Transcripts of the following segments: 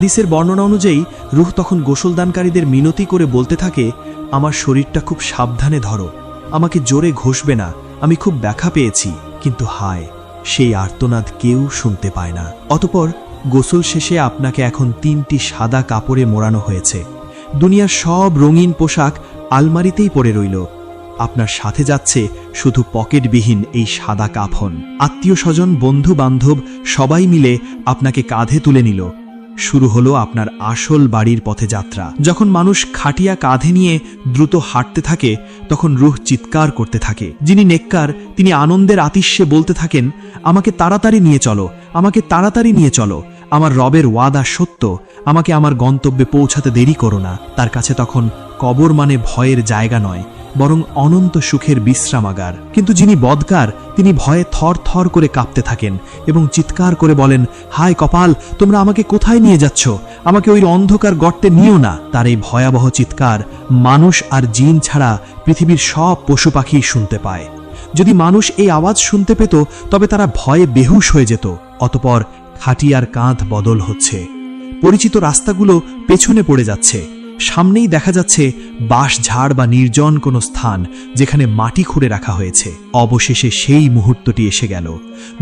হাদিসের বর্ণনা অনুযায়ী রূহ তখন গোসলদানকারীদের মিনতি করে বলতে থাকে, আমার শরীরটা খুব সাবধানে ধরো, আমাকে জোরে ঘষবে না, আমি খুব ব্যথা পেয়েছি। কিন্তু হায়, সেই আর্তনাদ কেউ শুনতে পায় না। অতঃপর গোসল শেষে আপনাকে এখন 3টি সাদা কাপড়ে মোড়ানো হয়েছে। দুনিয়ার সব রঙিন পোশাক আলমারিতেই পড়ে রইল। আপনার সাথে যাচ্ছে শুধু পকেটবিহীন এই সাদা কাফন। আত্মীয় স্বজন, বন্ধু বান্ধব সবাই মিলে আপনাকে কাঁধে তুলে নিল। শুরু হলো আপনার আসল বাড়ির পথে যাত্রা। যখন মানুষ খাটিয়া কাঁধে নিয়ে দ্রুত হাঁটতে থাকে, তখন রূহ চিৎকার করতে থাকে। যিনি নেককার তিনি আনন্দের আতিশে বলতে থাকেন, আমাকে তাড়াতাড়ি নিয়ে চলো, আমাকে তাড়াতাড়ি নিয়ে চলো, আমার রবের ওয়াদা সত্য, আমাকে আমার গন্তব্যে পৌঁছাতে দেরি করো না। তার কাছে তখন কবর মানে ভয়ের জায়গা নয়, বরং অনন্ত সুখের বিশ্রামাগার। কিন্তু যিনি বদকার তিনি ভয়ে থর থর করে কাঁপতে থাকেন এবং চিৎকার করে বলেন, হায় কপাল, তোমরা আমাকে কোথায় নিয়ে যাচ্ছ? আমাকে ওই অন্ধকার গর্তে নিও না। তার এই ভয়াবহ চিৎকার মানুষ আর জিন ছাড়া পৃথিবীর সব পশু পাখি শুনতে পায়। যদি মানুষ এই আওয়াজ শুনতে পেত তবে তারা ভয়ে বেহুশ হয়ে যেত। অতঃপর খাটিয়ার কাঁধ বদল হচ্ছে, পরিচিত রাস্তাগুলো পেছনে পড়ে যাচ্ছে, সামনেই দেখা যাচ্ছে বাঁশঝাড় বা নির্জন কোনো স্থান যেখানে মাটি খুঁড়ে রাখা হয়েছে। অবশেষে সেই মুহূর্তটি এসে গেল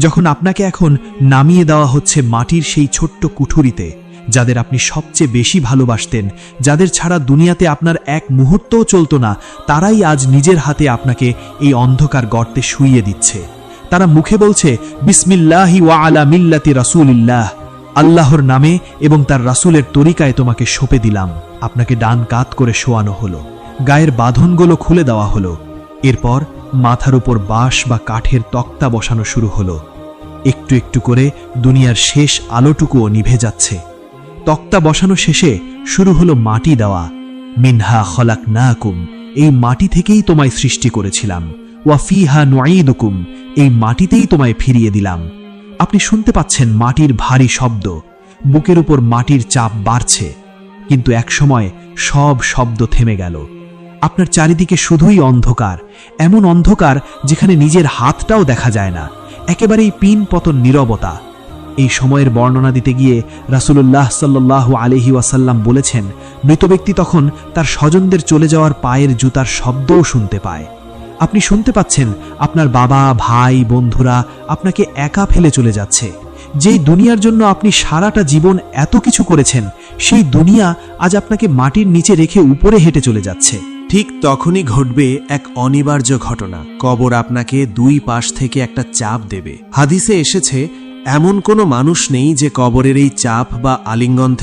যখন আপনাকে এখন নামিয়ে দেওয়া হচ্ছে মাটির সেই ছোট্ট কুঠুরিতে। যাদের আপনি সবচেয়ে বেশি ভালোবাসতেন, যাদের ছাড়া দুনিয়াতে আপনার এক মুহূর্তও চলত না, তারাই আজ নিজের হাতে আপনাকে এই অন্ধকার গর্তে শুইয়ে দিচ্ছে। তারা মুখে বলছে, বিসমিল্লাহি ওয়া আলা মিল্লাতি রাসূলিল্লাহ, আল্লাহর নামে এবং তার রাসূলের তরিকায় তোমাকে সঁপে দিলাম। আপনাকে ডান কাত করে শোয়ানো হলো, গায়ের বাঁধনগুলো খুলে দেওয়া হলো। এরপর মাথার উপর বাঁশ বা কাঠের তক্তা বসানো শুরু হলো। একটু একটু করে দুনিয়ার শেষ আলোটুকুও নিভে যাচ্ছে। তক্তা বসানো শেষে শুরু হলো মাটি দেওয়া। মিনহা খলাকনাকুম, এই মাটি থেকেই তোমায় সৃষ্টি করেছিলাম। ওয়া ফিহা নুঈদুকুম, এই মাটিতেই তোমায় ফিরিয়ে দিলাম। আপনি শুনতে পাচ্ছেন মাটির ভারী শব্দ, বুকের উপর মাটির চাপ বাড়ছে। কিন্তু একসময় সব শব্দ থেমে গেল। আপনার চারিদিকে শুধুই অন্ধকার, এমন অন্ধকার যেখানে নিজের হাতটাও দেখা যায় না, একেবারেই পিন পতন নীরবতা। এই সময়ের বর্ণনা দিতে গিয়ে রাসূলুল্লাহ সাল্লাল্লাহু আলাইহি ওয়াসাল্লাম বলেছেন, মৃত ব্যক্তি তখন তার স্বজনদের চলে যাওয়ার পায়ের জুতার শব্দও শুনতে পায়। আপনি শুনতে পাচ্ছেন আপনার বাবা, ভাই, বন্ধুরা আপনাকে একা ফেলে চলে যাচ্ছে। যেই দুনিয়ার জন্য আপনি সারাটা জীবন এত কিছু করেছেন, সেই দুনিয়া আজ আপনাকে মাটির নিচে রেখে উপরে হেঁটে চলে যাচ্ছে। ঠিক তখনই ঘটবে এক অনিবার্য ঘটনা। কবর আপনাকে দুই পাশ থেকে একটা চাপ দেবে। হাদিসে এসেছে, এমন কোনো মানুষ নেই যে কবরের এই চাপ বা আলিঙ্গন থেকে